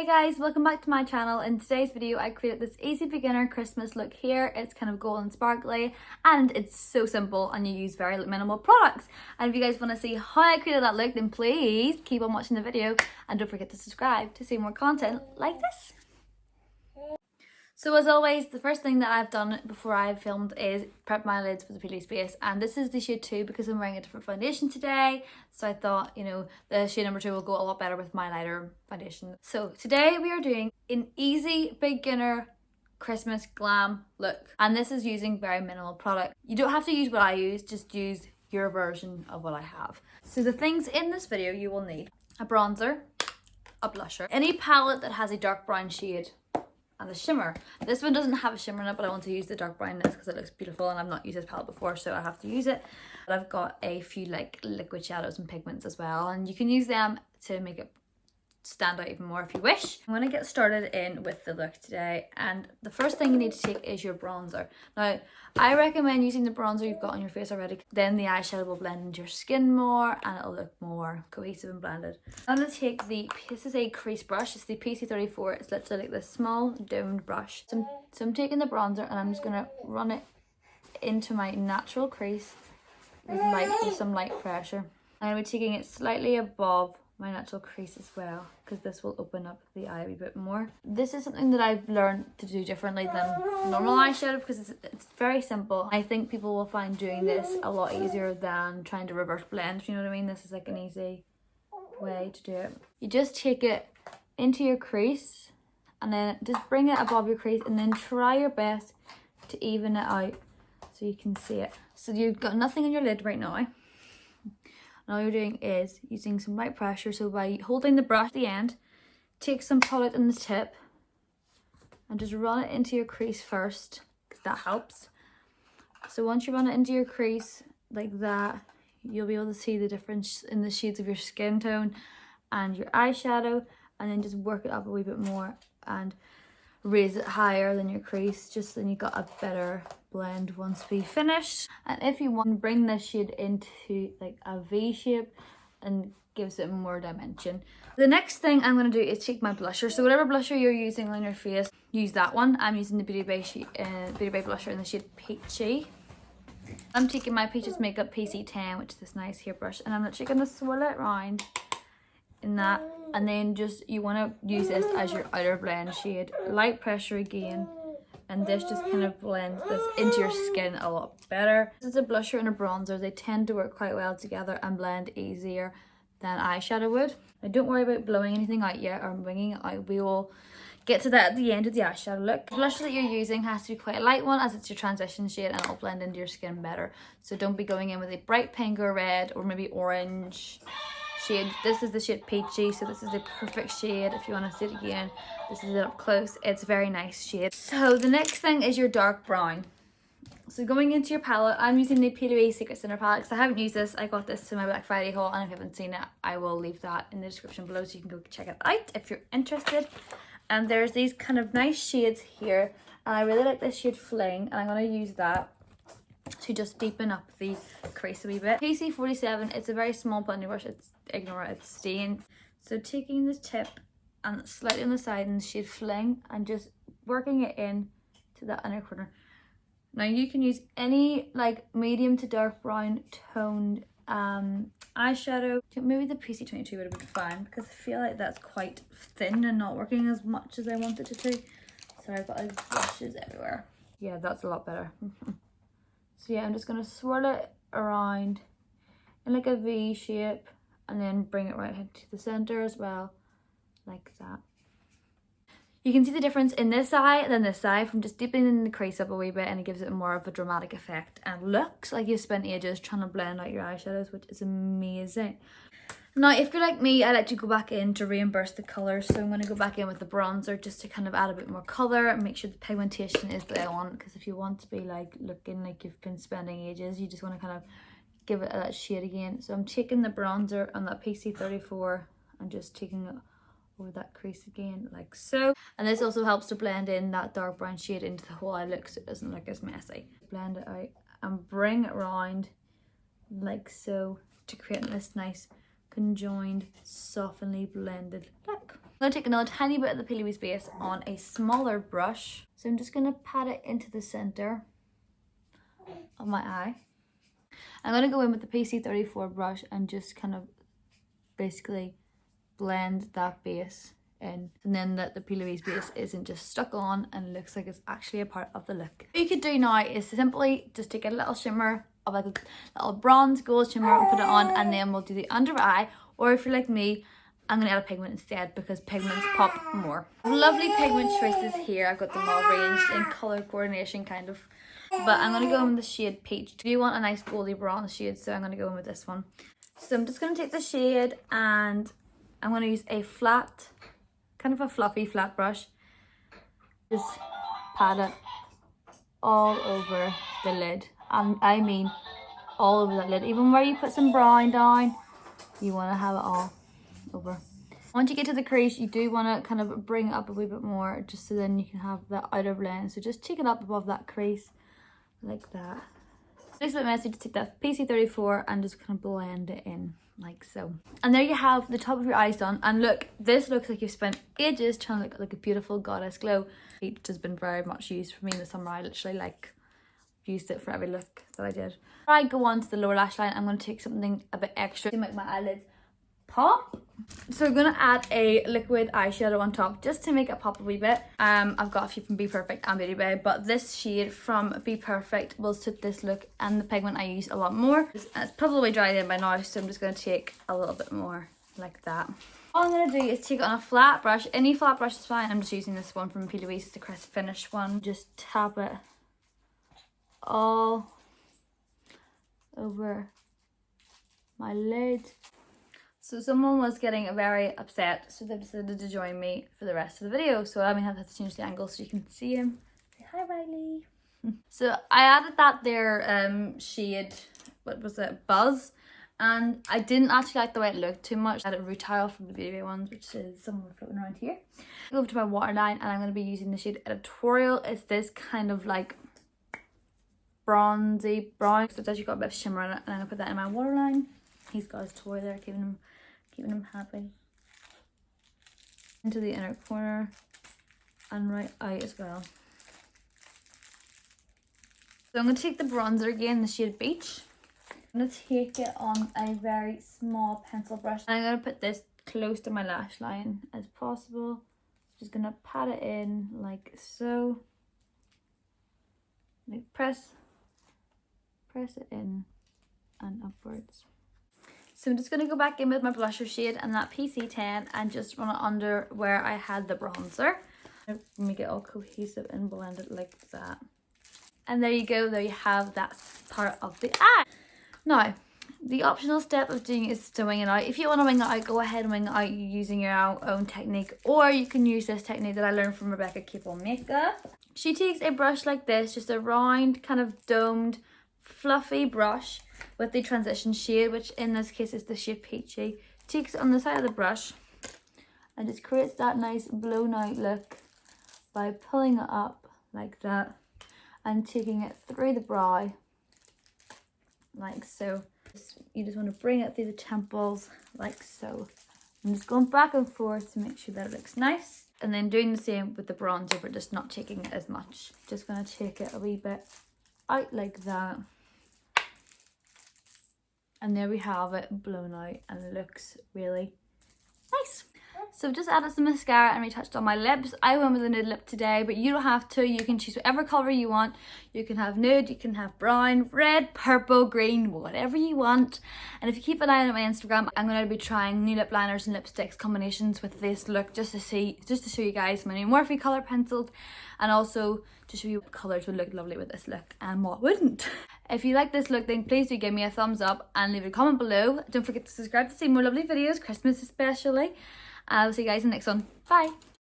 Hey guys, welcome back to my channel. In today's video I created this easy beginner Christmas look here. It's kind of gold and sparkly and it's so simple and you use very minimal products. And if you guys want to see how I created that look, then please keep on watching the video and don't forget to subscribe to see more content like this. So as always, the first thing that I've done before I filmed is prep my lids with the Peely Space, and this is the shade 2 because I'm wearing a different foundation today, so I thought, you know, the shade number 2 will go a lot better with my lighter foundation. So today we are doing an easy beginner Christmas glam look, and this is using very minimal product. You don't have to use what I use, just use your version of what I have. So the things in this video you will need: a bronzer, a blusher, any palette that has a dark brown shade, and the shimmer. This one doesn't have a shimmer in it, but I want to use the dark brownness because it looks beautiful and I've not used this palette before, so I have to use it. But I've got a few like liquid shadows and pigments as well, and you can use them to make it stand out even more if you wish. I'm going to get started in with the look today, and the first thing you need to take is your bronzer. Now I recommend using the bronzer you've got on your face already, then the eyeshadow will blend into your skin more and it'll look more cohesive and blended. I'm going to take this is a crease brush, it's the PC34, it's literally like this small domed brush. So I'm taking the bronzer and I'm just going to run it into my natural crease with some light pressure. I'm going to be taking it slightly above my natural crease as well, because this will open up the eye a wee bit more. This is something that I've learned to do differently than normal eyeshadow because it's very simple. I think people will find doing this a lot easier than trying to reverse blend, if you know what I mean. This is like an easy way to do it. You just take it into your crease and then just bring it above your crease and then try your best to even it out so you can see it. So you've got nothing on your lid right now. And all you're doing is using some light pressure, so by holding the brush at the end, take some product in the tip and just run it into your crease first, because that helps. So once you run it into your crease like that, you'll be able to see the difference in the shades of your skin tone and your eyeshadow, and then just work it up a wee bit more and raise it higher than your crease, just then you got a better blend once we finish. And if you want to bring this shade into like a V shape and gives it more dimension. The next thing I'm going to do is take my blusher. So whatever blusher you're using on your face, use that one. I'm using the Beauty Bay blusher in the shade Peachy. I'm taking my Peaches Makeup PC10, which is this nice hairbrush, and I'm literally going to swirl it around in that, and then just you want to use this as your outer blend shade. Light pressure again, and this just kind of blends this into your skin a lot better. This is a blusher and a bronzer. They tend to work quite well together and blend easier than eyeshadow would. Now don't worry about blowing anything out yet or winging it out. We will get to that at the end of the eyeshadow look. The blusher that you're using has to be quite a light one, as it's your transition shade and it'll blend into your skin better. So don't be going in with a bright pink or red or maybe orange shade. This is the shade Peachy, so this is the perfect shade if you want to see it again. This is it up close. It's a very nice shade. So the next thing is your dark brown. So going into your palette, I'm using the Peely Secret Center palette because I haven't used this. I got this to my Black Friday haul, and if you haven't seen it, I will leave that in the description below so you can go check it out if you're interested. And there's these kind of nice shades here, and I really like this shade Fling, and I'm going to use that to just deepen up the crease a wee bit. PC47, it's a very small blending brush. Ignore it, it's stained. So taking the tip and slightly on the side in the shade Fling and just working it in to that inner corner. Now you can use any like medium to dark brown toned eyeshadow. Maybe the PC22 would have been fine because I feel like that's quite thin and not working as much as I wanted it to. So I've got like brushes everywhere. Yeah, that's a lot better. So yeah, I'm just going to swirl it around in like a V shape and then bring it right into the center as well, like that. You can see the difference in this eye and then this eye from just deepening the crease up a wee bit, and it gives it more of a dramatic effect and looks like you've spent ages trying to blend out your eyeshadows, which is amazing. Now if you're like me, I like to go back in to reimburse the colours, so I'm going to go back in with the bronzer just to kind of add a bit more colour and make sure the pigmentation is the one, because if you want to be like looking like you've been spending ages, you just want to kind of give it that shade again. So I'm taking the bronzer on that PC34 and just taking it over that crease again like so, and this also helps to blend in that dark brown shade into the whole eye look so it doesn't look as messy. Blend it out and bring it around like so to create this nice conjoined, softenly blended look. I'm going to take another tiny bit of the Pillowy base on a smaller brush. So I'm just going to pat it into the center of my eye. I'm going to go in with the PC34 brush and just kind of basically blend that base in, and then that the Pillowy base isn't just stuck on and looks like it's actually a part of the look. What you could do now is simply just take a little shimmer of like a little bronze gold shimmer and put it on, and then we'll do the under eye. Or if you're like me, I'm going to add a pigment instead because pigments pop more. Lovely pigment choices here. I've got them all ranged in colour coordination kind of. But I'm going to go in with the shade Peach. Do you want a nice goldy bronze shade? So I'm going to go in with this one. So I'm just going to take the shade and I'm going to use a flat, kind of a fluffy flat brush. Just pat it all over the lid. And I mean all over that lid. Even where you put some brown down, you want to have it all over. Once you get to the crease, you do want to kind of bring it up a wee bit more, just so then you can have that outer blend. So just take it up above that crease like that. It's a bit messy to take that PC34 and just kind of blend it in like so. And there you have the top of your eyes done. And look, this looks like you've spent ages trying to look like a beautiful goddess glow. Peach has been very much used for me in the summer. I literally used it for every look that I did. Before I go on to the lower lash line, I'm going to take something a bit extra to make my eyelids pop. So I'm going to add a liquid eyeshadow on top just to make it pop a wee bit. I've got a few from Be Perfect and Beauty Bay, but this shade from Be Perfect will suit this look, and the pigment I use a lot more. It's probably dried in by now, so I'm just going to take a little bit more like that. All I'm going to do is take it on a flat brush. Any flat brush is fine. I'm just using this one from Pillowy. It's the Crisp Finish one. Just tap it all over my lid. So someone was getting very upset, so they decided to join me for the rest of the video. So I have to change the angle so you can see him. Say hi, Riley. So I added that there shade, what was it, Buzz, and I didn't actually like the way it looked too much. I had a root towel from the Beauty ones, which is somewhere floating around here. I go over to my waterline and I'm going to be using the shade Editorial. It's this kind of like bronzy brown, so it's actually got a bit of shimmer in it, and I'm going to put that in my waterline. He's got his toy there, keeping him happy. Into the inner corner and right out as well. So I'm going to take the bronzer again, the shade Beach. I'm going to take it on a very small pencil brush, and I'm going to put this close to my lash line as possible. Just going to pat it in like so. Like press it in and upwards. So I'm just going to go back in with my blusher shade and that PC10 and just run it under where I had the bronzer. Make it all cohesive and blend it like that. And there you go, there you have that part of the eye. Now, the optional step of doing is to wing it out. If you want to wing it out, go ahead and wing it out using your own technique, or you can use this technique that I learned from Rebecca Capel Makeup. She takes a brush like this, just a round, kind of domed, fluffy brush with the transition shade, which in this case is the shade Peachy. Takes it on the side of the brush and just creates that nice blown out look by pulling it up like that and taking it through the brow like so. You just want to bring it through the temples like so. I'm just going back and forth to make sure that it looks nice, and then doing the same with the bronzer, but just not taking it as much. Just going to take it a wee bit out like that. And there we have it blown out, and it looks really nice. So just added some mascara and retouched on my lips. I went with a nude lip today, but you don't have to. You can choose whatever colour you want. You can have nude, you can have brown, red, purple, green, whatever you want. And if you keep an eye on my Instagram, I'm going to be trying new lip liners and lipsticks combinations with this look, just to show you guys my new Morphe colour pencils, and also to show you what colours would look lovely with this look and what wouldn't. If you like this look, then please do give me a thumbs up and leave a comment below. Don't forget to subscribe to see more lovely videos, Christmas especially. I'll see you guys in the next one. Bye.